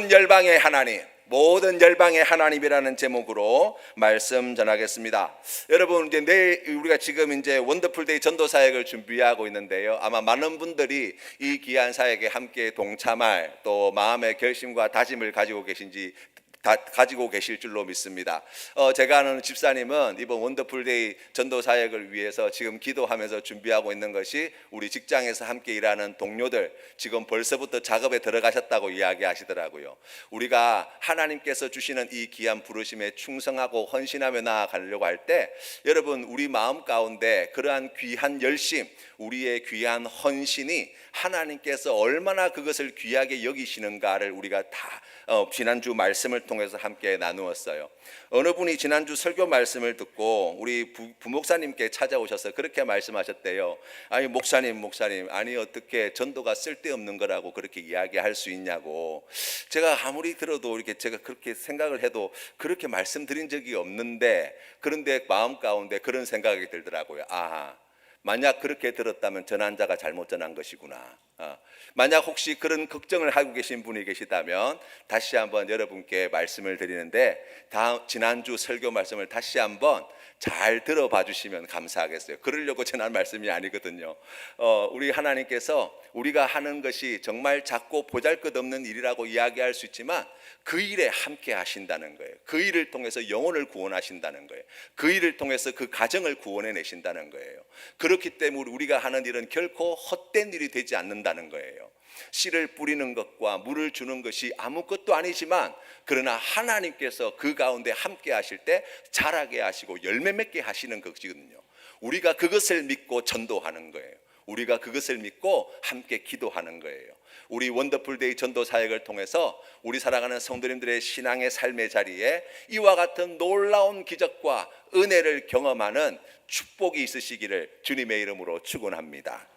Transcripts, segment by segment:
모든 열방의 하나님, 모든 열방의 하나님이라는 제목으로 말씀 전하겠습니다. 여러분, 이제 내일 우리가 지금 이제 원더풀데이 전도 사역을 준비하고 있는데요. 아마 많은 분들이 이 귀한 사역에 함께 동참할 또 마음의 결심과 다짐을 가지고 계실 줄로 믿습니다. 제가 아는 집사님은 이번 원더풀데이 전도 사역을 위해서 지금 기도하면서 준비하고 있는 것이 우리 직장에서 함께 일하는 동료들 지금 벌써부터 작업에 들어가셨다고 이야기하시더라고요. 우리가 하나님께서 주시는 이 귀한 부르심에 충성하고 헌신하며 나아가려고 할 때 여러분, 우리 마음 가운데 그러한 귀한 열심, 우리의 귀한 헌신이 하나님께서 얼마나 그것을 귀하게 여기시는가를 우리가 다 지난주 말씀을 통해서 함께 나누었어요. 어느 분이 지난주 설교 말씀을 듣고 우리 부목사님께 찾아오셔서 그렇게 말씀하셨대요. 아니 목사님, 아니 어떻게 전도가 쓸데없는 거라고 그렇게 이야기할 수 있냐고. 제가 아무리 들어도 이렇게 제가 그렇게 생각을 해도 그렇게 말씀드린 적이 없는데, 그런데 마음 가운데 그런 생각이 들더라고요. 아하, 만약 그렇게 들었다면 전환자가 잘못 전한 것이구나. 만약 혹시 그런 걱정을 하고 계신 분이 계시다면 다시 한번 여러분께 말씀을 드리는데, 지난주 설교 말씀을 다시 한번 잘 들어봐 주시면 감사하겠어요. 그러려고 전한 말씀이 아니거든요. 우리 하나님께서 우리가 하는 것이 정말 작고 보잘것없는 일이라고 이야기할 수 있지만 그 일에 함께 하신다는 거예요. 그 일을 통해서 영혼을 구원하신다는 거예요. 그 일을 통해서 그 가정을 구원해 내신다는 거예요. 그렇기 때문에 우리가 하는 일은 결코 헛된 일이 되지 않는다는 거예요. 씨를 뿌리는 것과 물을 주는 것이 아무것도 아니지만, 그러나 하나님께서 그 가운데 함께 하실 때 자라게 하시고 열매 맺게 하시는 것이거든요. 우리가 그것을 믿고 전도하는 거예요. 우리가 그것을 믿고 함께 기도하는 거예요. 우리 원더풀데이 전도 사역을 통해서 우리 사랑하는 성도님들의 신앙의 삶의 자리에 이와 같은 놀라운 기적과 은혜를 경험하는 축복이 있으시기를 주님의 이름으로 축원합니다.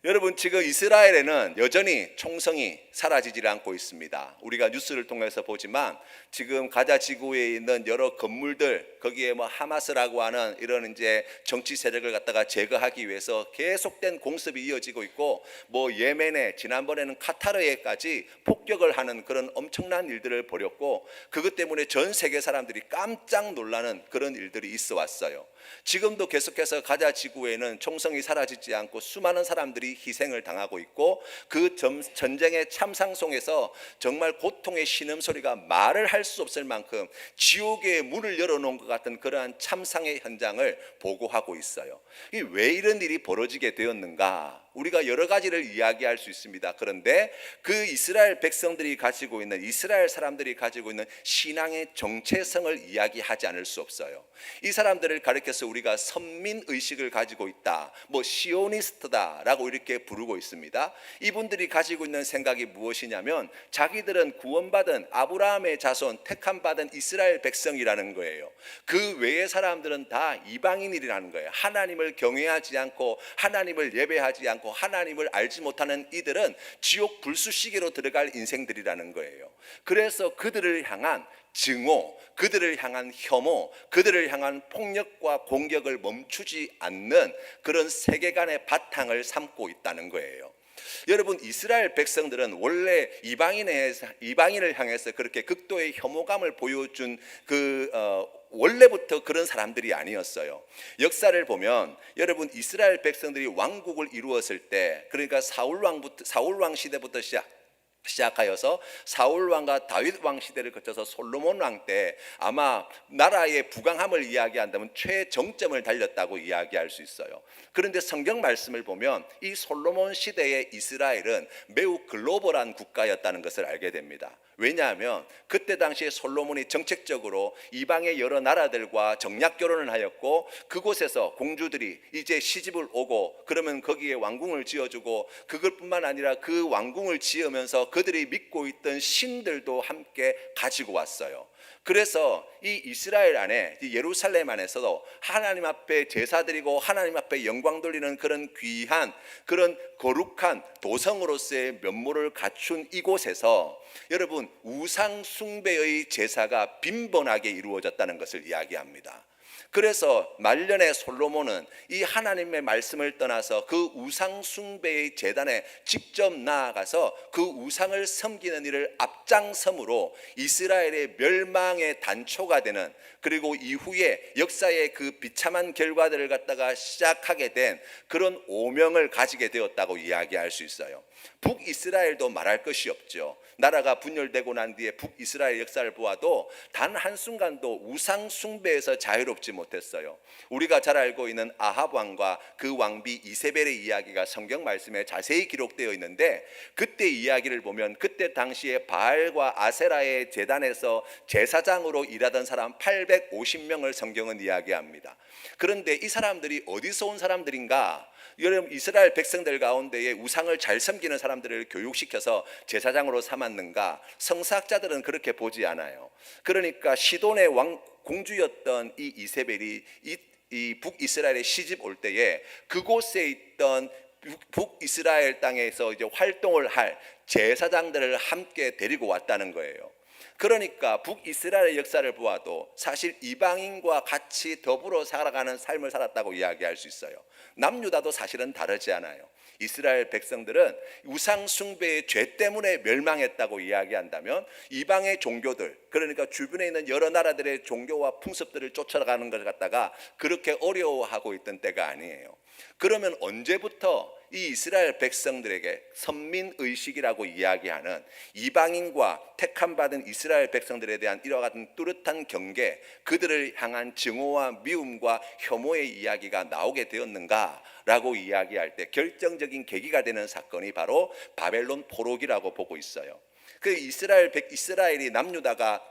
여러분, 지금 이스라엘에는 여전히 총성이 사라지지 않고 있습니다. 우리가 뉴스를 통해서 보지만 지금 가자 지구에 있는 여러 건물들, 거기에 하마스라고 하는 이런 이제 정치 세력을 갖다가 제거하기 위해서 계속된 공습이 이어지고 있고, 예멘에, 지난번에는 카타르에까지 폭격을 하는 그런 엄청난 일들을 벌였고, 그것 때문에 전 세계 사람들이 깜짝 놀라는 그런 일들이 있어 왔어요. 지금도 계속해서 가자 지구에는 총성이 사라지지 않고 수많은 사람들이 희생을 당하고 있고, 그 전쟁의 참상 속에서 정말 고통의 신음소리가 말을 할 수 없을 만큼 지옥의 문을 열어놓은 것 같은 그러한 참상의 현장을 보고하고 있어요. 왜 이런 일이 벌어지게 되었는가? 우리가 여러 가지를 이야기할 수 있습니다. 그런데 그 이스라엘 백성들이 가지고 있는, 이스라엘 사람들이 가지고 있는 신앙의 정체성을 이야기하지 않을 수 없어요. 이 사람들을 가리켜서 우리가 선민의식을 가지고 있다, 시오니스트다라고 이렇게 부르고 있습니다. 이분들이 가지고 있는 생각이 무엇이냐면, 자기들은 구원받은 아브라함의 자손, 택함받은 이스라엘 백성이라는 거예요. 그 외의 사람들은 다 이방인이라는 거예요. 하나님을 경외하지 않고 하나님을 예배하지 않고 하나님을 알지 못하는 이들은 지옥 불수시계로 들어갈 인생들이라는 거예요. 그래서 그들을 향한 증오, 그들을 향한 혐오, 그들을 향한 폭력과 공격을 멈추지 않는 그런 세계관의 바탕을 삼고 있다는 거예요. 여러분, 이스라엘 백성들은 원래 이방인을 향해서 그렇게 극도의 혐오감을 보여준 원래부터 그런 사람들이 아니었어요. 역사를 보면 여러분, 이스라엘 백성들이 왕국을 이루었을 때, 그러니까 사울왕 시대부터 시작하여서 사울왕과 다윗왕 시대를 거쳐서 솔로몬왕 때 아마 나라의 부강함을 이야기한다면 최정점을 달렸다고 이야기할 수 있어요. 그런데 성경 말씀을 보면 이 솔로몬 시대의 이스라엘은 매우 글로벌한 국가였다는 것을 알게 됩니다. 왜냐하면 그때 당시에 솔로몬이 정책적으로 이방의 여러 나라들과 정략 결혼을 하였고, 그곳에서 공주들이 이제 시집을 오고 그러면 거기에 왕궁을 지어주고, 그것뿐만 아니라 그 왕궁을 지으면서 그들이 믿고 있던 신들도 함께 가지고 왔어요. 그래서 이 이스라엘 안에, 이 예루살렘 안에서도 하나님 앞에 제사드리고 하나님 앞에 영광 돌리는 그런 귀한, 그런 거룩한 도성으로서의 면모를 갖춘 이곳에서 여러분, 우상 숭배의 제사가 빈번하게 이루어졌다는 것을 이야기합니다. 그래서 말년에 솔로몬은 이 하나님의 말씀을 떠나서 그 우상 숭배의 제단에 직접 나아가서 그 우상을 섬기는 일을 앞장섬으로 이스라엘의 멸망의 단초가 되는, 그리고 이후에 역사의 그 비참한 결과들을 갖다가 시작하게 된 그런 오명을 가지게 되었다고 이야기할 수 있어요. 북이스라엘도 말할 것이 없죠. 나라가 분열되고 난 뒤에 북이스라엘 역사를 보아도 단 한순간도 우상 숭배에서 자유롭지 못했어요. 우리가 잘 알고 있는 아합 왕과 그 왕비 이세벨의 이야기가 성경 말씀에 자세히 기록되어 있는데, 그때 이야기를 보면 그때 당시에 바알과 아세라의 제단에서 제사장으로 일하던 사람 850명을 성경은 이야기합니다. 그런데 이 사람들이 어디서 온 사람들인가? 여러분, 이스라엘 백성들 가운데에 우상을 잘 섬기는 사람들을 교육시켜서 제사장으로 삼았는가? 성사학자들은 그렇게 보지 않아요. 그러니까 시돈의 공주였던 이 이세벨이 이 북이스라엘에 시집 올 때에 그곳에 있던 북이스라엘 땅에서 이제 활동을 할 제사장들을 함께 데리고 왔다는 거예요. 그러니까 북이스라엘 역사를 보아도 사실 이방인과 같이 더불어 살아가는 삶을 살았다고 이야기할 수 있어요. 남유다도 사실은 다르지 않아요. 이스라엘 백성들은 우상 숭배의 죄 때문에 멸망했다고 이야기한다면, 이방의 종교들, 그러니까 주변에 있는 여러 나라들의 종교와 풍습들을 쫓아가는 걸 갖다가 그렇게 어려워하고 있던 때가 아니에요. 그러면 언제부터 이 이스라엘 백성들에게 선민의식이라고 이야기하는 이방인과 택함받은 이스라엘 백성들에 대한 이와 같은 뚜렷한 경계, 그들을 향한 증오와 미움과 혐오의 이야기가 나오게 되었는가라고 이야기할 때 결정적인 계기가 되는 사건이 바로 바벨론 포로기라고 보고 있어요. 그 이스라엘이 남유다가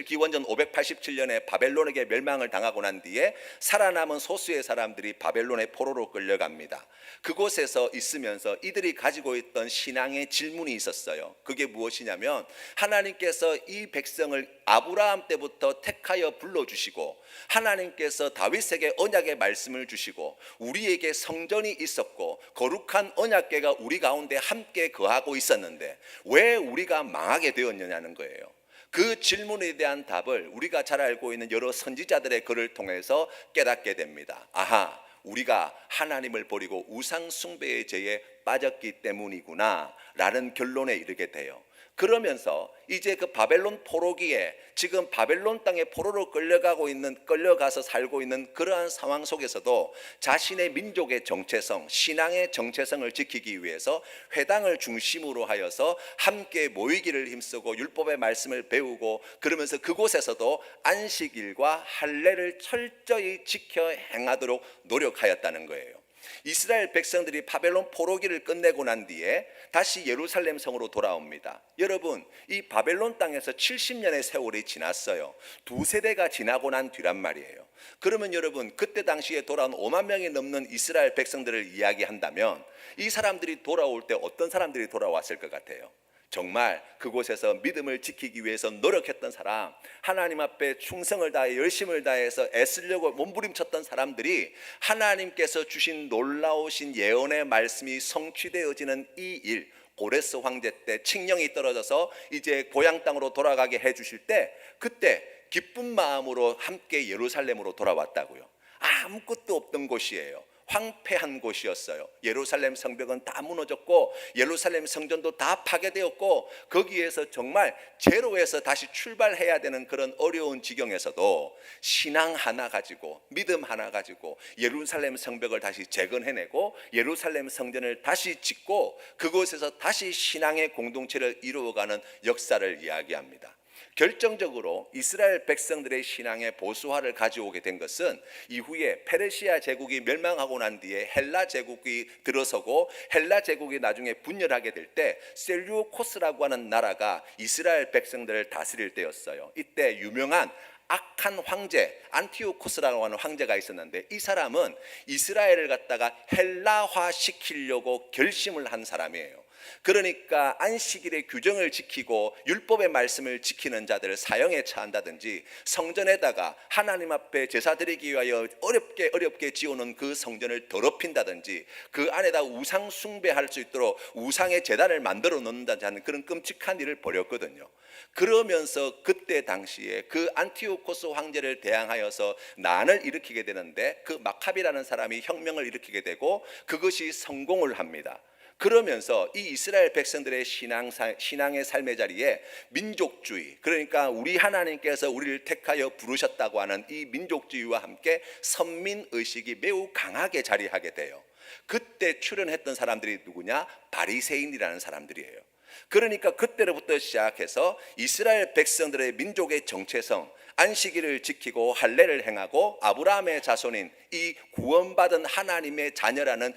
기원전 587년에 바벨론에게 멸망을 당하고 난 뒤에 살아남은 소수의 사람들이 바벨론의 포로로 끌려갑니다. 그곳에서 있으면서 이들이 가지고 있던 신앙의 질문이 있었어요. 그게 무엇이냐면, 하나님께서 이 백성을 아브라함 때부터 택하여 불러주시고, 하나님께서 다윗에게 언약의 말씀을 주시고, 우리에게 성전이 있었고 거룩한 언약궤가 우리 가운데 함께 거하고 있었는데 왜 우리가 망하게 되었느냐는 거예요. 그 질문에 대한 답을 우리가 잘 알고 있는 여러 선지자들의 글을 통해서 깨닫게 됩니다. 아하, 우리가 하나님을 버리고 우상 숭배의 죄에 빠졌기 때문이구나 라는 결론에 이르게 돼요. 그러면서 이제 그 바벨론 포로기에 지금 바벨론 땅에 포로로 끌려가서 살고 있는 그러한 상황 속에서도 자신의 민족의 정체성, 신앙의 정체성을 지키기 위해서 회당을 중심으로 하여서 함께 모이기를 힘쓰고 율법의 말씀을 배우고, 그러면서 그곳에서도 안식일과 할례를 철저히 지켜 행하도록 노력하였다는 거예요. 이스라엘 백성들이 바벨론 포로기를 끝내고 난 뒤에 다시 예루살렘 성으로 돌아옵니다. 여러분, 이 바벨론 땅에서 70년의 세월이 지났어요. 두 세대가 지나고 난 뒤란 말이에요. 그러면 여러분, 그때 당시에 돌아온 5만 명이 넘는 이스라엘 백성들을 이야기한다면 이 사람들이 돌아올 때 어떤 사람들이 돌아왔을 것 같아요? 정말 그곳에서 믿음을 지키기 위해서 노력했던 사람, 하나님 앞에 충성을 다해 열심을 다해서 애쓰려고 몸부림쳤던 사람들이 하나님께서 주신 놀라우신 예언의 말씀이 성취되어지는 이 일, 고레스 황제 때 칙령이 떨어져서 이제 고향 땅으로 돌아가게 해주실 때, 그때 기쁜 마음으로 함께 예루살렘으로 돌아왔다고요. 아무것도 없던 곳이에요. 황폐한 곳이었어요. 예루살렘 성벽은 다 무너졌고 예루살렘 성전도 다 파괴되었고, 거기에서 정말 제로에서 다시 출발해야 되는 그런 어려운 지경에서도 신앙 하나 가지고, 믿음 하나 가지고 예루살렘 성벽을 다시 재건해내고 예루살렘 성전을 다시 짓고 그곳에서 다시 신앙의 공동체를 이루어가는 역사를 이야기합니다. 결정적으로 이스라엘 백성들의 신앙의 보수화를 가져오게 된 것은 이후에 페르시아 제국이 멸망하고 난 뒤에 헬라 제국이 들어서고, 헬라 제국이 나중에 분열하게 될 때 셀류코스라고 하는 나라가 이스라엘 백성들을 다스릴 때였어요. 이때 유명한 악한 황제 안티오코스라고 하는 황제가 있었는데, 이 사람은 이스라엘을 갖다가 헬라화 시키려고 결심을 한 사람이에요. 그러니까 안식일의 규정을 지키고 율법의 말씀을 지키는 자들을 사형에 처한다든지, 성전에다가 하나님 앞에 제사 드리기 위하여 어렵게 지어놓은 그 성전을 더럽힌다든지, 그 안에다 우상 숭배할 수 있도록 우상의 제단을 만들어 놓는다든지 하는 그런 끔찍한 일을 벌였거든요. 그러면서 그때 당시에 그 안티오코스 황제를 대항하여서 난을 일으키게 되는데, 그 마카비라는 사람이 혁명을 일으키게 되고 그것이 성공을 합니다. 그러면서 이 이스라엘 백성들의 신앙의 삶의 자리에 민족주의, 그러니까 우리 하나님께서 우리를 택하여 부르셨다고 하는 이 민족주의와 함께 선민의식이 매우 강하게 자리하게 돼요. 그때 출현했던 사람들이 누구냐? 바리새인이라는 사람들이에요. 그러니까 그때로부터 시작해서 이스라엘 백성들의 민족의 정체성, 안식일을 지키고 할례를 행하고 아브라함의 자손인 이 구원받은 하나님의 자녀라는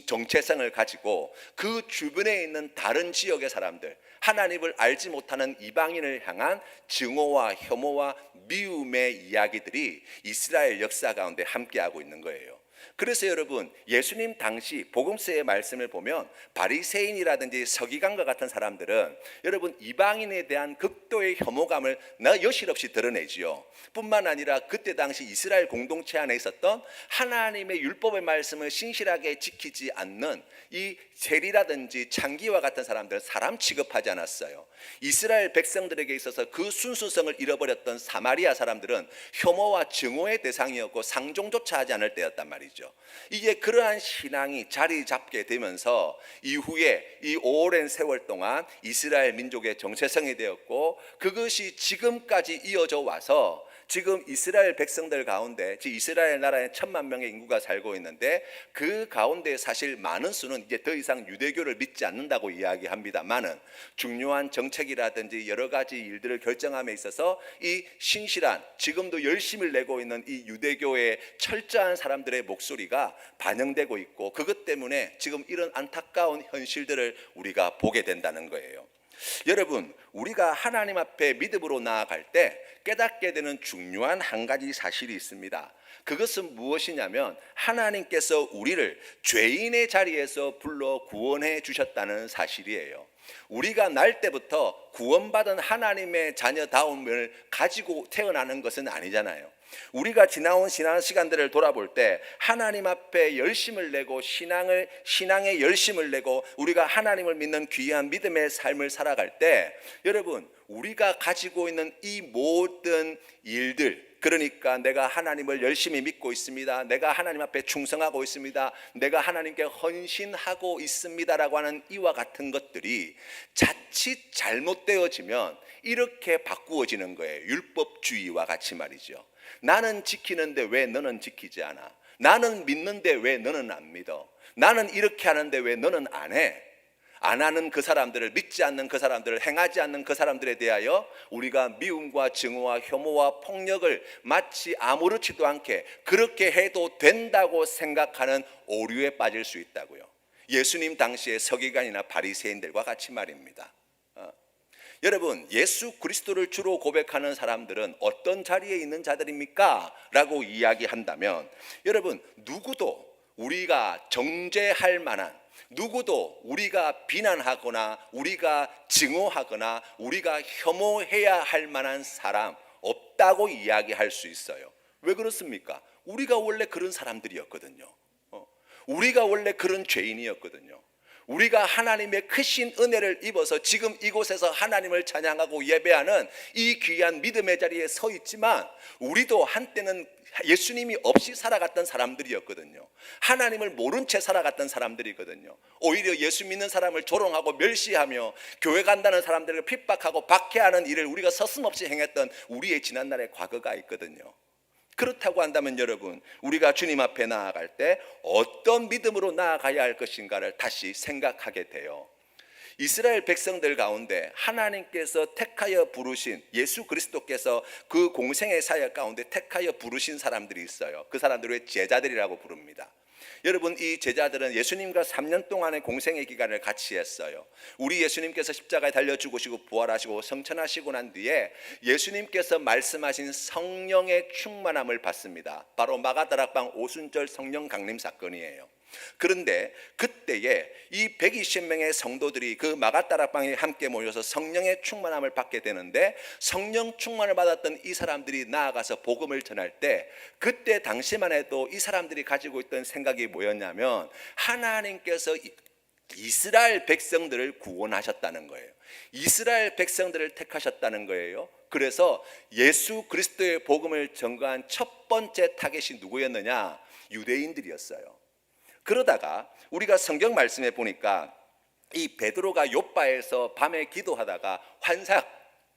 정체성을 가지고 그 주변에 있는 다른 지역의 사람들, 하나님을 알지 못하는 이방인을 향한 증오와 혐오와 미움의 이야기들이 이스라엘 역사 가운데 함께하고 있는 거예요. 그래서 여러분, 예수님 당시 복음서의 말씀을 보면 바리새인이라든지 서기관과 같은 사람들은 여러분 이방인에 대한 극도의 혐오감을 여실없이 드러내지요. 뿐만 아니라 그때 당시 이스라엘 공동체 안에 있었던 하나님의 율법의 말씀을 신실하게 지키지 않는 이 세리라든지 창기와 같은 사람들, 사람 취급하지 않았어요. 이스라엘 백성들에게 있어서 그 순수성을 잃어버렸던 사마리아 사람들은 혐오와 증오의 대상이었고 상종조차 하지 않을 때였단 말이죠. 이제 그러한 신앙이 자리 잡게 되면서 이후에 이 오랜 세월 동안 이스라엘 민족의 정체성이 되었고, 그것이 지금까지 이어져 와서 지금 이스라엘 백성들 가운데, 이스라엘 나라에 1,000만 명의 인구가 살고 있는데 그 가운데 사실 많은 수는 이제 더 이상 유대교를 믿지 않는다고 이야기합니다만은, 중요한 정책이라든지 여러 가지 일들을 결정함에 있어서 이 신실한, 지금도 열심을 내고 있는 이 유대교의 철저한 사람들의 목소리가 반영되고 있고, 그것 때문에 지금 이런 안타까운 현실들을 우리가 보게 된다는 거예요. 여러분, 우리가 하나님 앞에 믿음으로 나아갈 때 깨닫게 되는 중요한 한 가지 사실이 있습니다. 그것은 무엇이냐면 하나님께서 우리를 죄인의 자리에서 불러 구원해 주셨다는 사실이에요. 우리가 날 때부터 구원받은 하나님의 자녀다움을 가지고 태어나는 것은 아니잖아요. 우리가 지나온 신앙 시간들을 돌아볼 때 하나님 앞에 열심을 내고 신앙에 열심을 내고 우리가 하나님을 믿는 귀한 믿음의 삶을 살아갈 때, 여러분, 우리가 가지고 있는 이 모든 일들, 그러니까 내가 하나님을 열심히 믿고 있습니다, 내가 하나님 앞에 충성하고 있습니다, 내가 하나님께 헌신하고 있습니다라고 하는 이와 같은 것들이 자칫 잘못되어지면 이렇게 바꾸어지는 거예요. 율법주의와 같이 말이죠. 나는 지키는데 왜 너는 지키지 않아? 나는 믿는데 왜 너는 안 믿어? 나는 이렇게 하는데 왜 너는 안 해? 안 하는 그 사람들을, 믿지 않는 그 사람들을, 행하지 않는 그 사람들에 대하여 우리가 미움과 증오와 혐오와 폭력을 마치 아무렇지도 않게 그렇게 해도 된다고 생각하는 오류에 빠질 수 있다고요. 예수님 당시의 서기관이나 바리새인들과 같이 말입니다. 여러분, 예수 그리스도를 주로 고백하는 사람들은 어떤 자리에 있는 자들입니까? 라고 이야기한다면, 여러분, 누구도 우리가 정죄할 만한, 누구도 우리가 비난하거나 우리가 증오하거나 우리가 혐오해야 할 만한 사람 없다고 이야기할 수 있어요. 왜 그렇습니까? 우리가 원래 그런 사람들이었거든요. 우리가 원래 그런 죄인이었거든요. 우리가 하나님의 크신 은혜를 입어서 지금 이곳에서 하나님을 찬양하고 예배하는 이 귀한 믿음의 자리에 서 있지만, 우리도 한때는 예수님이 없이 살아갔던 사람들이었거든요. 하나님을 모른 채 살아갔던 사람들이거든요. 오히려 예수 믿는 사람을 조롱하고 멸시하며 교회 간다는 사람들을 핍박하고 박해하는 일을 우리가 서슴없이 행했던 우리의 지난날의 과거가 있거든요. 그렇다고 한다면 여러분, 우리가 주님 앞에 나아갈 때 어떤 믿음으로 나아가야 할 것인가를 다시 생각하게 돼요. 이스라엘 백성들 가운데 하나님께서 택하여 부르신, 예수 그리스도께서 그 공생의 사역 가운데 택하여 부르신 사람들이 있어요. 그 사람들을 제자들이라고 부릅니다. 여러분, 이 제자들은 예수님과 3년 동안의 공생의 기간을 같이 했어요. 우리 예수님께서 십자가에 달려 죽으시고 부활하시고 성천하시고 난 뒤에 예수님께서 말씀하신 성령의 충만함을 받습니다. 바로 마가다락방 오순절 성령 강림 사건이에요. 그런데 그때에 이 120명의 성도들이 그 마가다락방에 함께 모여서 성령의 충만함을 받게 되는데, 성령 충만을 받았던 이 사람들이 나아가서 복음을 전할 때, 그때 당시만 해도 이 사람들이 가지고 있던 생각이 뭐였냐면, 하나님께서 이스라엘 백성들을 구원하셨다는 거예요. 이스라엘 백성들을 택하셨다는 거예요. 그래서 예수 그리스도의 복음을 전거한 첫 번째 타겟이 누구였느냐? 유대인들이었어요. 그러다가 우리가 성경 말씀에 보니까 이 베드로가 욥바에서 밤에 기도하다가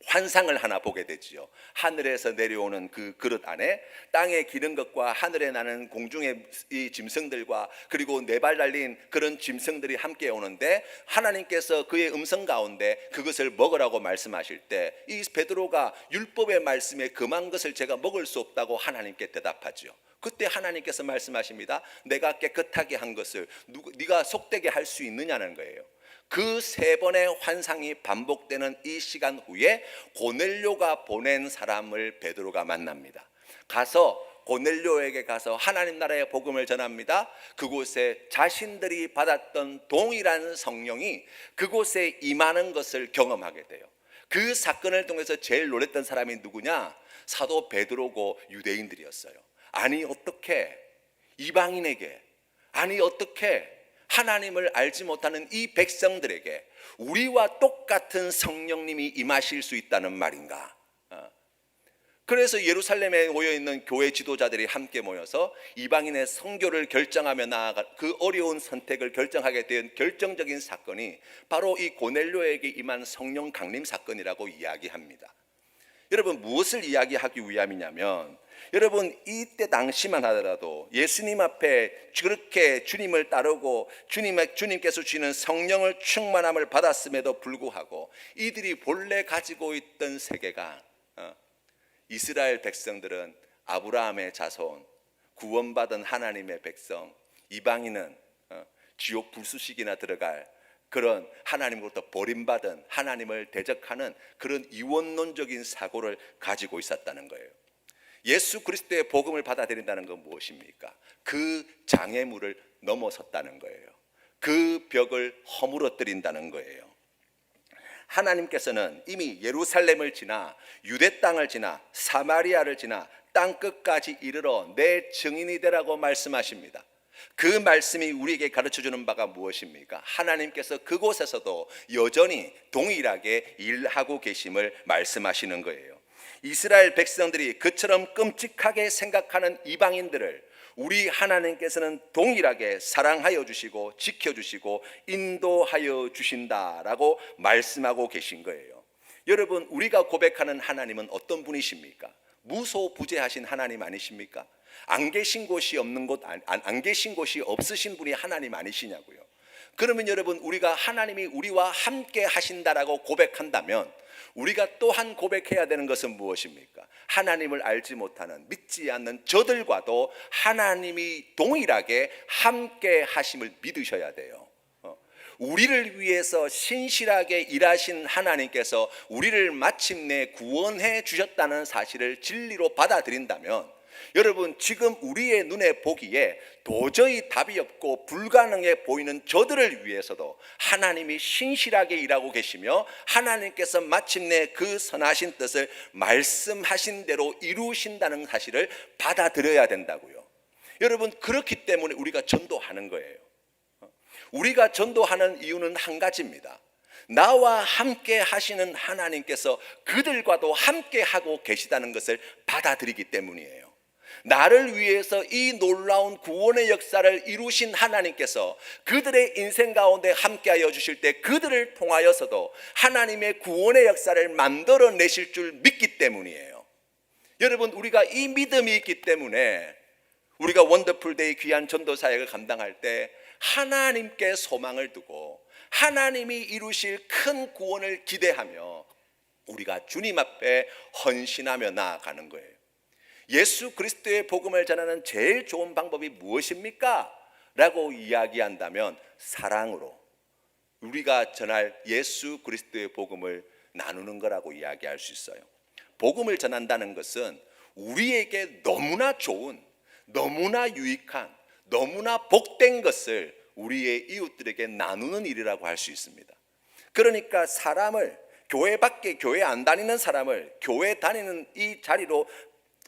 환상을 하나 보게 되지요. 하늘에서 내려오는 그 그릇 안에 땅에 기는 것과 하늘에 나는 공중의 이 짐승들과 그리고 네 발 달린 그런 짐승들이 함께 오는데, 하나님께서 그의 음성 가운데 그것을 먹으라고 말씀하실 때 이 베드로가 율법의 말씀에 금한 것을 제가 먹을 수 없다고 하나님께 대답하죠. 그때 하나님께서 말씀하십니다. 내가 깨끗하게 한 것을 네가 속되게 할 수 있느냐는 거예요. 그 세 번의 환상이 반복되는 이 시간 후에 고넬료가 보낸 사람을 베드로가 만납니다. 가서 고넬료에게 가서 하나님 나라의 복음을 전합니다. 그곳에 자신들이 받았던 동일한 성령이 그곳에 임하는 것을 경험하게 돼요. 그 사건을 통해서 제일 놀랐던 사람이 누구냐? 사도 베드로고 유대인들이었어요. 아니 어떻게 이방인에게, 아니 어떻게 하나님을 알지 못하는 이 백성들에게 우리와 똑같은 성령님이 임하실 수 있다는 말인가? 그래서 예루살렘에 모여있는 교회 지도자들이 함께 모여서 이방인의 선교를 결정하며 나아가 그 어려운 선택을 결정하게 된 결정적인 사건이 바로 이 고넬료에게 임한 성령 강림 사건이라고 이야기합니다. 여러분, 무엇을 이야기하기 위함이냐면, 여러분 이때 당시만 하더라도 예수님 앞에 그렇게 주님을 따르고 주님께서 주시는 성령을 충만함을 받았음에도 불구하고 이들이 본래 가지고 있던 세계가, 이스라엘 백성들은 아브라함의 자손, 구원받은 하나님의 백성, 이방인은 지옥 불수식이나 들어갈 그런 하나님으로부터 버림받은, 하나님을 대적하는 그런 이원론적인 사고를 가지고 있었다는 거예요. 예수 그리스도의 복음을 받아들인다는 건 무엇입니까? 그 장애물을 넘어섰다는 거예요. 그 벽을 허물어뜨린다는 거예요. 하나님께서는 이미 예루살렘을 지나 유대 땅을 지나 사마리아를 지나 땅끝까지 이르러 내 증인이 되라고 말씀하십니다. 그 말씀이 우리에게 가르쳐주는 바가 무엇입니까? 하나님께서 그곳에서도 여전히 동일하게 일하고 계심을 말씀하시는 거예요. 이스라엘 백성들이 그처럼 끔찍하게 생각하는 이방인들을 우리 하나님께서는 동일하게 사랑하여 주시고 지켜주시고 인도하여 주신다라고 말씀하고 계신 거예요. 여러분, 우리가 고백하는 하나님은 어떤 분이십니까? 무소부재하신 하나님 아니십니까? 안 계신 곳이 없는 곳, 안 계신 곳이 없으신 분이 하나님 아니시냐고요. 그러면 여러분, 우리가 하나님이 우리와 함께 하신다라고 고백한다면 우리가 또한 고백해야 되는 것은 무엇입니까? 하나님을 알지 못하는, 믿지 않는 저들과도 하나님이 동일하게 함께 하심을 믿으셔야 돼요. 우리를 위해서 신실하게 일하신 하나님께서 우리를 마침내 구원해 주셨다는 사실을 진리로 받아들인다면, 여러분, 지금 우리의 눈에 보기에 도저히 답이 없고 불가능해 보이는 저들을 위해서도 하나님이 신실하게 일하고 계시며 하나님께서 마침내 그 선하신 뜻을 말씀하신 대로 이루신다는 사실을 받아들여야 된다고요. 여러분, 그렇기 때문에 우리가 전도하는 거예요. 우리가 전도하는 이유는 한 가지입니다. 나와 함께 하시는 하나님께서 그들과도 함께 하고 계시다는 것을 받아들이기 때문이에요. 나를 위해서 이 놀라운 구원의 역사를 이루신 하나님께서 그들의 인생 가운데 함께하여 주실 때 그들을 통하여서도 하나님의 구원의 역사를 만들어내실 줄 믿기 때문이에요. 여러분, 우리가 이 믿음이 있기 때문에 우리가 원더풀데이 귀한 전도 사역을 감당할 때 하나님께 소망을 두고 하나님이 이루실 큰 구원을 기대하며 우리가 주님 앞에 헌신하며 나아가는 거예요. 예수 그리스도의 복음을 전하는 제일 좋은 방법이 무엇입니까? 라고 이야기한다면 사랑으로 우리가 전할 예수 그리스도의 복음을 나누는 거라고 이야기할 수 있어요. 복음을 전한다는 것은 우리에게 너무나 좋은, 너무나 유익한, 너무나 복된 것을 우리의 이웃들에게 나누는 일이라고 할 수 있습니다. 그러니까 사람을, 교회 밖에 교회 안 다니는 사람을 교회 다니는 이 자리로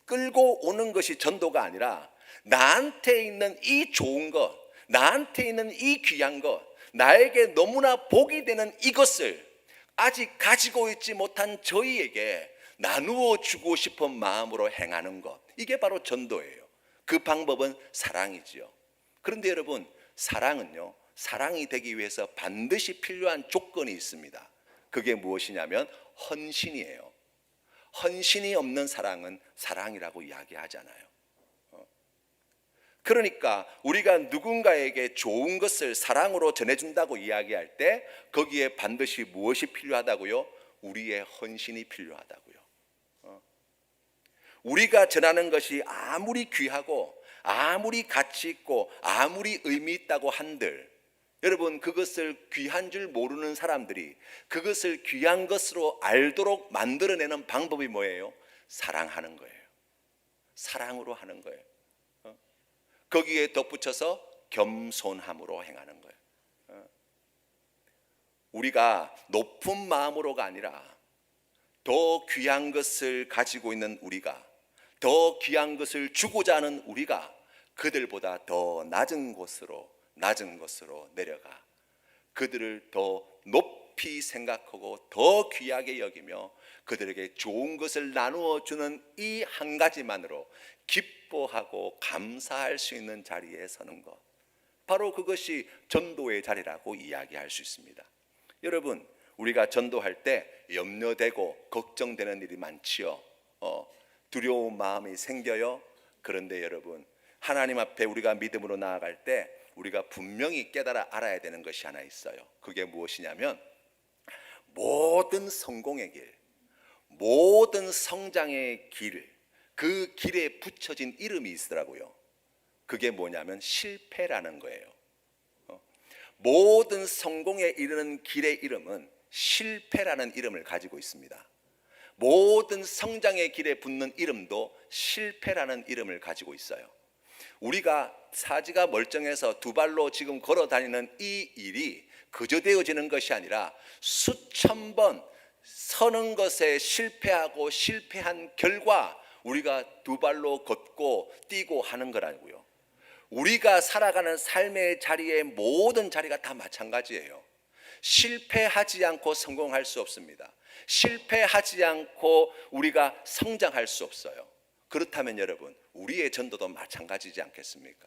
끌고 오는 것이 전도가 아니라, 나한테 있는 이 좋은 것, 나한테 있는 이 귀한 것, 나에게 너무나 복이 되는 이것을 아직 가지고 있지 못한 저희에게 나누어 주고 싶은 마음으로 행하는 것, 이게 바로 전도예요. 그 방법은 사랑이지요. 그런데 여러분, 사랑은요, 사랑이 되기 위해서 반드시 필요한 조건이 있습니다. 그게 무엇이냐면 헌신이에요. 헌신이 없는 사랑은 사랑이라고 이야기하잖아요. 그러니까 우리가 누군가에게 좋은 것을 사랑으로 전해준다고 이야기할 때 거기에 반드시 무엇이 필요하다고요? 우리의 헌신이 필요하다고요. 우리가 전하는 것이 아무리 귀하고 아무리 가치 있고 아무리 의미 있다고 한들, 여러분, 그것을 귀한 줄 모르는 사람들이 그것을 귀한 것으로 알도록 만들어내는 방법이 뭐예요? 사랑하는 거예요. 사랑으로 하는 거예요. 거기에 덧붙여서 겸손함으로 행하는 거예요. 우리가 높은 마음으로가 아니라 더 귀한 것을 가지고 있는 우리가, 더 귀한 것을 주고자 하는 우리가 그들보다 더 낮은 것으로 내려가 그들을 더 높이 생각하고 더 귀하게 여기며 그들에게 좋은 것을 나누어 주는 이 한 가지만으로 기뻐하고 감사할 수 있는 자리에 서는 것, 바로 그것이 전도의 자리라고 이야기할 수 있습니다. 여러분, 우리가 전도할 때 염려되고 걱정되는 일이 많지요. 두려운 마음이 생겨요. 그런데 여러분, 하나님 앞에 우리가 믿음으로 나아갈 때 우리가 분명히 깨달아 알아야 되는 것이 하나 있어요. 그게 무엇이냐면, 모든 성공의 길, 모든 성장의 길, 그 길에 붙여진 이름이 있더라고요. 그게 뭐냐면 실패라는 거예요. 모든 성공에 이르는 길의 이름은 실패라는 이름을 가지고 있습니다. 모든 성장의 길에 붙는 이름도 실패라는 이름을 가지고 있어요. 우리가 사지가 멀쩡해서 두 발로 지금 걸어 다니는 이 일이 그저 되어지는 것이 아니라 수천 번 서는 것에 실패하고 실패한 결과 우리가 두 발로 걷고 뛰고 하는 거라고요. 우리가 살아가는 삶의 자리의 모든 자리가 다 마찬가지예요. 실패하지 않고 성공할 수 없습니다. 실패하지 않고 우리가 성장할 수 없어요. 그렇다면 여러분, 우리의 전도도 마찬가지지 않겠습니까?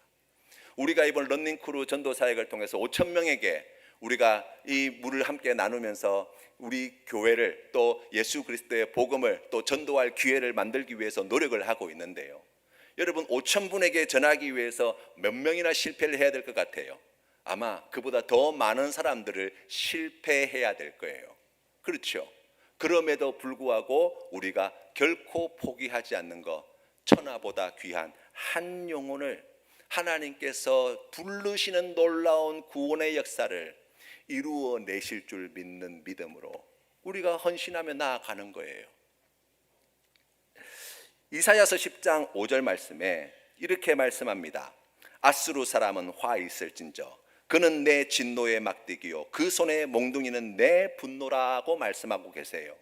우리가 이번 런닝크루 전도 사역을 통해서 5천 명에게 우리가 이 물을 함께 나누면서 우리 교회를, 또 예수 그리스도의 복음을 또 전도할 기회를 만들기 위해서 노력을 하고 있는데요, 여러분, 5천 분에게 전하기 위해서 몇 명이나 실패를 해야 될 것 같아요? 아마 그보다 더 많은 사람들을 실패해야 될 거예요. 그렇죠? 그럼에도 불구하고 우리가 결코 포기하지 않는 것, 천하보다 귀한 한 영혼을 하나님께서 부르시는 놀라운 구원의 역사를 이루어 내실 줄 믿는 믿음으로 우리가 헌신하며 나아가는 거예요. 이사야서 10장 5절 말씀에 이렇게 말씀합니다. 아수르 사람은 화 있을진저 그는 내 진노의 막대기요 그 손의 몽둥이는 내 분노라고 말씀하고 계세요.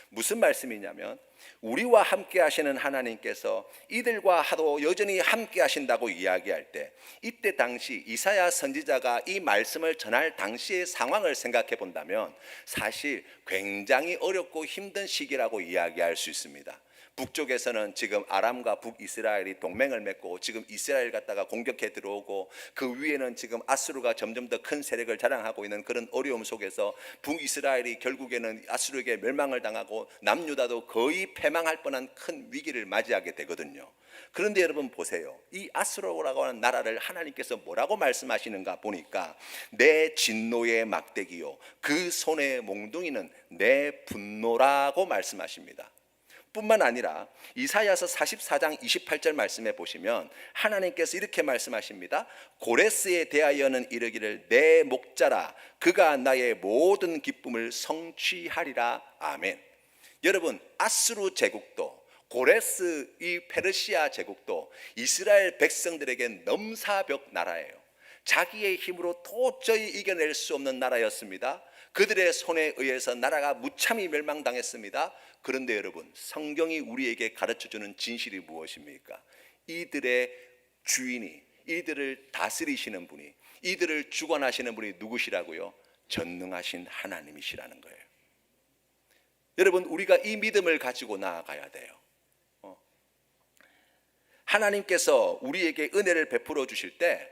무슨 말씀이냐면, 우리와 함께 하시는 하나님께서 이들과 하도 여전히 함께 하신다고 이야기할 때, 이때 당시 이사야 선지자가 이 말씀을 전할 당시의 상황을 생각해 본다면 사실 굉장히 어렵고 힘든 시기라고 이야기할 수 있습니다. 북쪽에서는 지금 아람과 북이스라엘이 동맹을 맺고 지금 이스라엘 갖다가 공격해 들어오고, 그 위에는 지금 아수르가 점점 더 큰 세력을 자랑하고 있는 그런 어려움 속에서 북이스라엘이 결국에는 아수르에게 멸망을 당하고 남유다도 거의 패망할 뻔한 큰 위기를 맞이하게 되거든요. 그런데 여러분 보세요. 이 아수르라고 하는 나라를 하나님께서 뭐라고 말씀하시는가 보니까, 내 진노의 막대기요 그 손의 몽둥이는 내 분노라고 말씀하십니다. 뿐만 아니라 이사야서 44장 28절 말씀에 보시면 하나님께서 이렇게 말씀하십니다. 고레스에 대하여는 이르기를 내 목자라 그가 나의 모든 기쁨을 성취하리라. 아멘. 여러분, 아수르 제국도 고레스 이 페르시아 제국도 이스라엘 백성들에게 넘사벽 나라예요. 자기의 힘으로 도저히 이겨낼 수 없는 나라였습니다. 그들의 손에 의해서 나라가 무참히 멸망당했습니다. 그런데 여러분, 성경이 우리에게 가르쳐주는 진실이 무엇입니까? 이들의 주인이, 이들을 다스리시는 분이, 이들을 주관하시는 분이 누구시라고요? 전능하신 하나님이시라는 거예요. 여러분, 우리가 이 믿음을 가지고 나아가야 돼요. 하나님께서 우리에게 은혜를 베풀어 주실 때,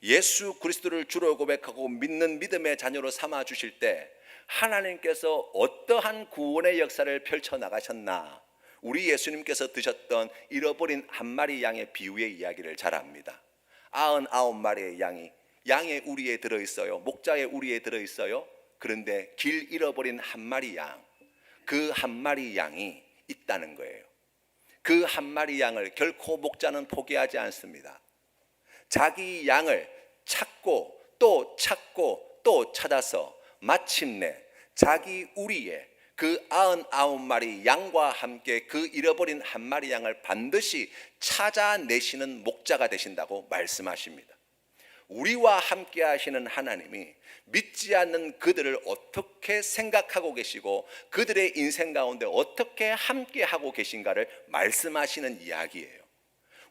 예수 그리스도를 주로 고백하고 믿는 믿음의 자녀로 삼아 주실 때 하나님께서 어떠한 구원의 역사를 펼쳐 나가셨나, 우리 예수님께서 드셨던 잃어버린 한 마리 양의 비유의 이야기를 잘 압니다. 99마리의 양의 우리에 들어있어요. 목자의 우리에 들어있어요. 그런데 길 잃어버린 한 마리 양, 그 한 마리 양이 있다는 거예요. 그 한 마리 양을 결코 목자는 포기하지 않습니다. 자기 양을 찾고 또 찾고 또 찾아서 마침내 자기 우리의 그 99마리 양과 함께 그 잃어버린 한 마리 양을 반드시 찾아내시는 목자가 되신다고 말씀하십니다. 우리와 함께 하시는 하나님이 믿지 않는 그들을 어떻게 생각하고 계시고 그들의 인생 가운데 어떻게 함께 하고 계신가를 말씀하시는 이야기예요.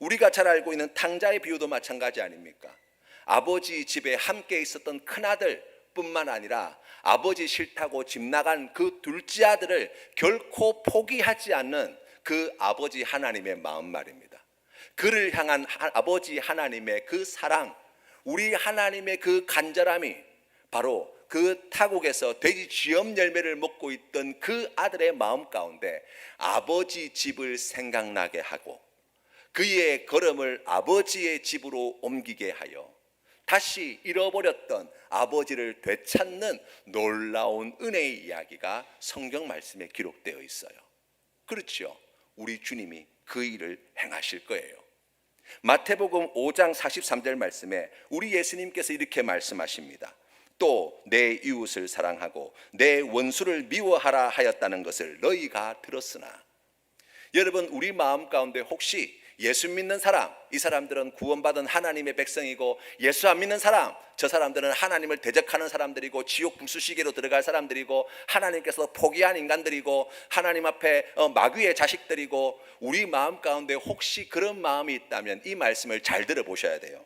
우리가 잘 알고 있는 탕자의 비유도 마찬가지 아닙니까? 아버지 집에 함께 있었던 큰아들 뿐만 아니라 아버지 싫다고 집 나간 그 둘째 아들을 결코 포기하지 않는 그 아버지 하나님의 마음 말입니다. 그를 향한 아버지 하나님의 그 사랑, 우리 하나님의 그 간절함이 바로 그 타국에서 돼지 쥐염 열매를 먹고 있던 그 아들의 마음 가운데 아버지 집을 생각나게 하고 그의 걸음을 아버지의 집으로 옮기게 하여 다시 잃어버렸던 아버지를 되찾는 놀라운 은혜의 이야기가 성경 말씀에 기록되어 있어요. 그렇죠. 우리 주님이 그 일을 행하실 거예요. 마태복음 5장 43절 말씀에 우리 예수님께서 이렇게 말씀하십니다. 또 내 이웃을 사랑하고 내 원수를 미워하라 하였다는 것을 너희가 들었으나. 여러분, 우리 마음 가운데 혹시 예수 믿는 사람, 이 사람들은 구원받은 하나님의 백성이고, 예수 안 믿는 사람, 저 사람들은 하나님을 대적하는 사람들이고 지옥 불수시계로 들어갈 사람들이고 하나님께서 포기한 인간들이고 하나님 앞에 마귀의 자식들이고, 우리 마음 가운데 혹시 그런 마음이 있다면 이 말씀을 잘 들어보셔야 돼요.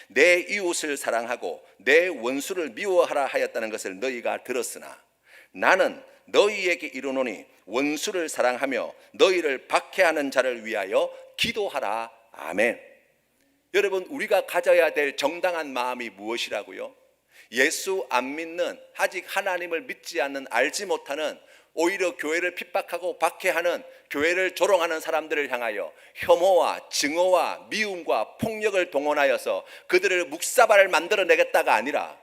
내 이웃을 사랑하고 내 원수를 미워하라 하였다는 것을 너희가 들었으나 나는 너희에게 이르노니 원수를 사랑하며 너희를 박해하는 자를 위하여 기도하라. 아멘. 여러분, 우리가 가져야 될 정당한 마음이 무엇이라고요? 예수 안 믿는, 아직 하나님을 믿지 않는, 알지 못하는, 오히려 교회를 핍박하고 박해하는, 교회를 조롱하는 사람들을 향하여 혐오와 증오와 미움과 폭력을 동원하여서 그들을 묵사발을 만들어내겠다가 아니라,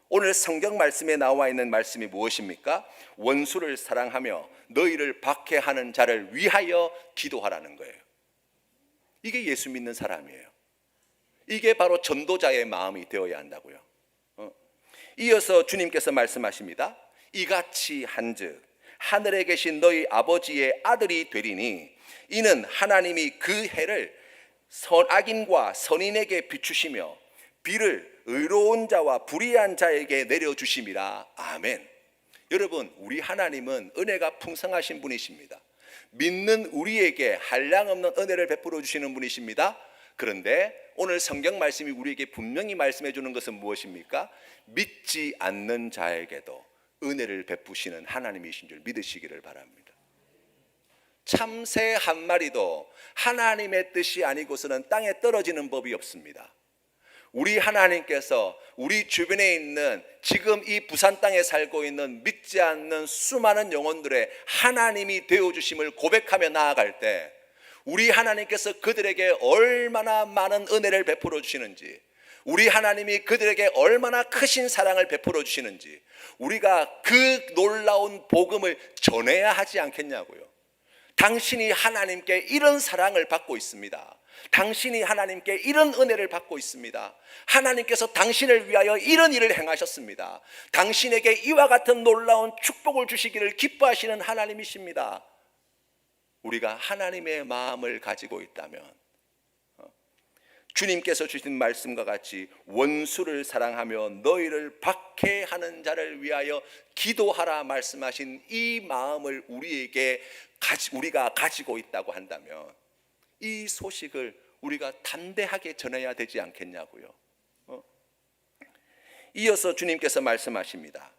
오늘 성경 말씀에 나와 있는 말씀이 무엇입니까? 원수를 사랑하며 너희를 박해하는 자를 위하여 기도하라는 거예요. 이게 예수 믿는 사람이에요. 이게 바로 전도자의 마음이 되어야 한다고요. 이어서 주님께서 말씀하십니다. 이같이 한즉 하늘에 계신 너희 아버지의 아들이 되리니 이는 하나님이 그 해를 악인과 선인에게 비추시며 비를 의로운 자와 불의한 자에게 내려주심이라. 아멘. 여러분, 우리 하나님은 은혜가 풍성하신 분이십니다. 믿는 우리에게 한량없는 은혜를 베풀어 주시는 분이십니다. 그런데 오늘 성경 말씀이 우리에게 분명히 말씀해 주는 것은 무엇입니까? 믿지 않는 자에게도 은혜를 베푸시는 하나님이신 줄 믿으시기를 바랍니다. 참새 한 마리도 하나님의 뜻이 아니고서는 땅에 떨어지는 법이 없습니다. 우리 하나님께서 우리 주변에 있는, 지금 이 부산 땅에 살고 있는 믿지 않는 수많은 영혼들의 하나님이 되어주심을 고백하며 나아갈 때 우리 하나님께서 그들에게 얼마나 많은 은혜를 베풀어 주시는지, 우리 하나님이 그들에게 얼마나 크신 사랑을 베풀어 주시는지 우리가 그 놀라운 복음을 전해야 하지 않겠냐고요. 당신이 하나님께 이런 사랑을 받고 있습니다. 당신이 하나님께 이런 은혜를 받고 있습니다. 하나님께서 당신을 위하여 이런 일을 행하셨습니다. 당신에게 이와 같은 놀라운 축복을 주시기를 기뻐하시는 하나님이십니다. 우리가 하나님의 마음을 가지고 있다면, 주님께서 주신 말씀과 같이 원수를 사랑하며 너희를 박해하는 자를 위하여 기도하라 말씀하신 이 마음을 우리가 가지고 있다고 한다면, 이 소식을 우리가 담대하게 전해야 되지 않겠냐고요. 이어서 주님께서 말씀하십니다.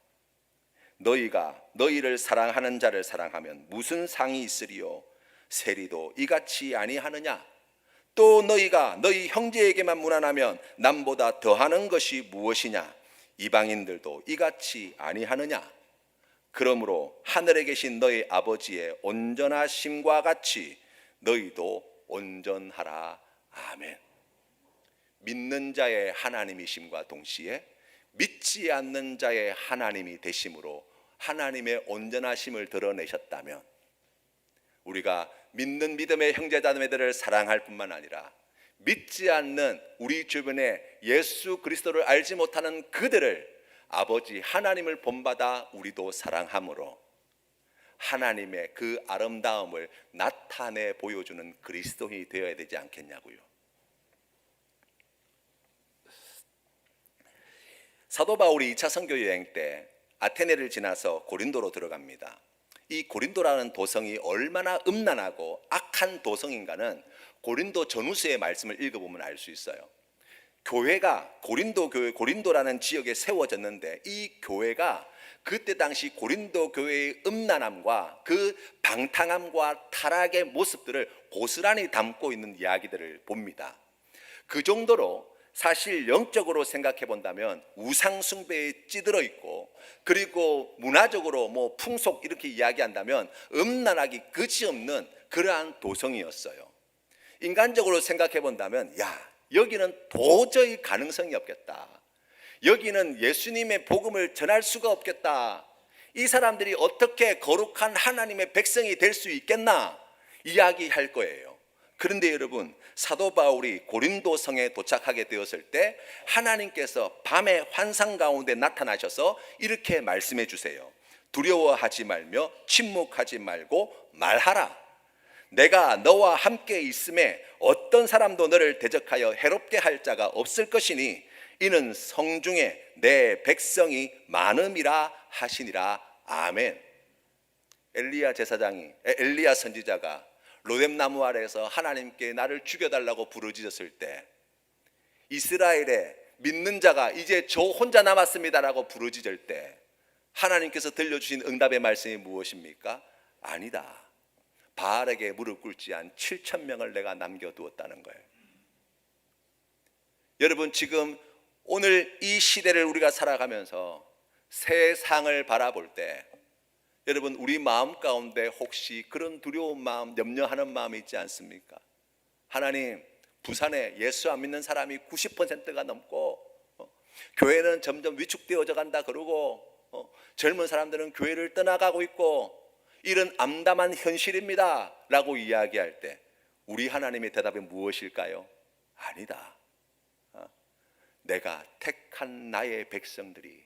너희가 너희를 사랑하는 자를 사랑하면 무슨 상이 있으리요? 세리도 이같이 아니하느냐? 또 너희가 너희 형제에게만 무난하면 남보다 더하는 것이 무엇이냐? 이방인들도 이같이 아니하느냐? 그러므로 하늘에 계신 너희 아버지의 온전하심과 같이 너희도 온전하라. 아멘. 믿는 자의 하나님이심과 동시에 믿지 않는 자의 하나님이 되심으로 하나님의 온전하심을 드러내셨다면, 우리가 믿는 믿음의 형제자매들을 사랑할 뿐만 아니라 믿지 않는 우리 주변에 예수 그리스도를 알지 못하는 그들을 아버지 하나님을 본받아 우리도 사랑함으로 하나님의 그 아름다움을 나타내 보여주는 그리스도인이 되어야 되지 않겠냐고요. 사도 바울이 2차 선교 여행 때 아테네를 지나서 고린도로 들어갑니다. 이 고린도라는 도성이 얼마나 음란하고 악한 도성인가는 고린도 전후서의 말씀을 읽어보면 알 수 있어요. 교회가 고린도라는 지역에 세워졌는데, 이 교회가 그때 당시 고린도 교회의 음란함과 그 방탕함과 타락의 모습들을 고스란히 담고 있는 이야기들을 봅니다. 그 정도로 사실 영적으로 생각해 본다면 우상 숭배에 찌들어 있고, 그리고 문화적으로 풍속 이렇게 이야기한다면 음란하기 그지없는 그러한 도성이었어요. 인간적으로 생각해 본다면 여기는 도저히 가능성이 없겠다. 여기는 예수님의 복음을 전할 수가 없겠다. 이 사람들이 어떻게 거룩한 하나님의 백성이 될 수 있겠나 이야기할 거예요. 그런데 여러분, 사도 바울이 고린도 성에 도착하게 되었을 때 하나님께서 밤의 환상 가운데 나타나셔서 이렇게 말씀해 주세요. 두려워하지 말며 침묵하지 말고 말하라. 내가 너와 함께 있음에 어떤 사람도 너를 대적하여 해롭게 할 자가 없을 것이니 이는 성중에 내 백성이 많음이라 하시니라. 아멘. 엘리야 선지자가 로뎀나무 아래에서 하나님께 나를 죽여달라고 부르짖었을 때, 이스라엘의 믿는 자가 이제 저 혼자 남았습니다라고 부르짖을 때 하나님께서 들려주신 응답의 말씀이 무엇입니까? 아니다. 바알에게 무릎 꿇지 않은 7,000명을 내가 남겨두었다는 거예요. 여러분, 지금 오늘 이 시대를 우리가 살아가면서 세상을 바라볼 때, 여러분, 우리 마음 가운데 혹시 그런 두려운 마음, 염려하는 마음이 있지 않습니까? 하나님, 부산에 예수 안 믿는 사람이 90%가 넘고 교회는 점점 위축되어져 간다 그러고 젊은 사람들은 교회를 떠나가고 있고 이런 암담한 현실입니다 라고 이야기할 때 우리 하나님의 대답이 무엇일까요? 아니다. 내가 택한 나의 백성들이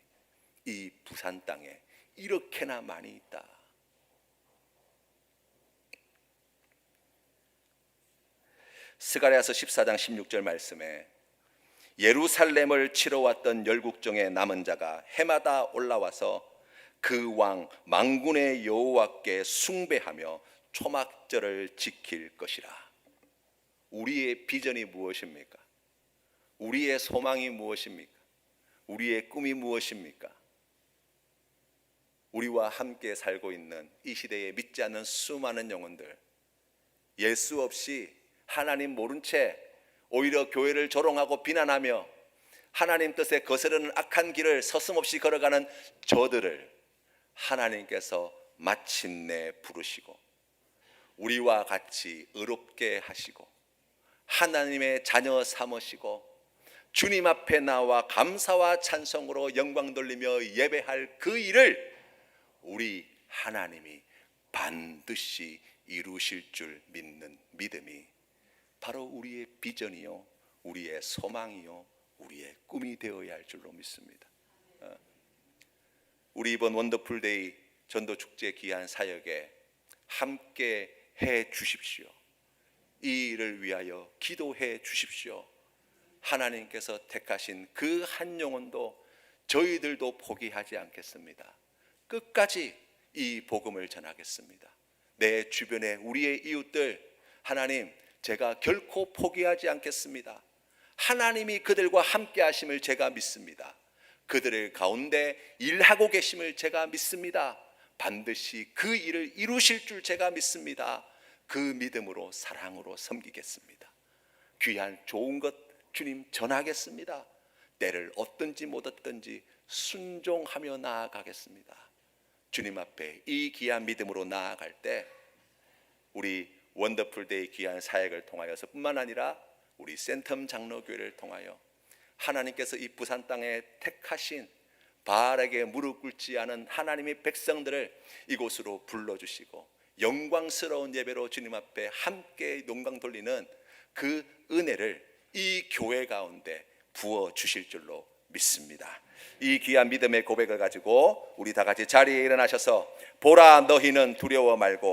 이 부산 땅에 이렇게나 많이 있다. 스가랴서 14장 16절 말씀에 예루살렘을 치러 왔던 열국종의 남은 자가 해마다 올라와서 그 왕 만군의 여호와께 숭배하며 초막절을 지킬 것이라. 우리의 비전이 무엇입니까? 우리의 소망이 무엇입니까? 우리의 꿈이 무엇입니까? 우리와 함께 살고 있는 이 시대에 믿지 않는 수많은 영혼들, 예수 없이 하나님 모른 채 오히려 교회를 조롱하고 비난하며 하나님 뜻에 거스르는 악한 길을 서슴없이 걸어가는 저들을 하나님께서 마침내 부르시고 우리와 같이 의롭게 하시고 하나님의 자녀 삼으시고 주님 앞에 나와 감사와 찬송으로 영광 돌리며 예배할 그 일을 우리 하나님이 반드시 이루실 줄 믿는 믿음이 바로 우리의 비전이요, 우리의 소망이요, 우리의 꿈이 되어야 할 줄로 믿습니다. 우리 이번 원더풀데이 전도축제 귀한 사역에 함께 해 주십시오. 이 일을 위하여 기도해 주십시오. 하나님께서 택하신 그 한 영혼도 저희들도 포기하지 않겠습니다. 끝까지 이 복음을 전하겠습니다. 내 주변에 우리의 이웃들, 하나님, 제가 결코 포기하지 않겠습니다. 하나님이 그들과 함께 하심을 제가 믿습니다. 그들의 가운데 일하고 계심을 제가 믿습니다. 반드시 그 일을 이루실 줄 제가 믿습니다. 그 믿음으로 사랑으로 섬기겠습니다. 귀한 좋은 것 주님 전하겠습니다. 때를 얻든지 못 얻든지 순종하며 나아가겠습니다. 주님 앞에 이 귀한 믿음으로 나아갈 때 우리 원더풀데이 귀한 사역을 통하여서 뿐만 아니라 우리 센텀 장로교회를 통하여 하나님께서 이 부산 땅에 택하신 바알에게 무릎 꿇지 않은 하나님의 백성들을 이곳으로 불러주시고 영광스러운 예배로 주님 앞에 함께 영광 돌리는 그 은혜를 이 교회 가운데 부어주실 줄로 믿습니다. 이 귀한 믿음의 고백을 가지고 우리 다 같이 자리에 일어나셔서 보라 너희는 두려워 말고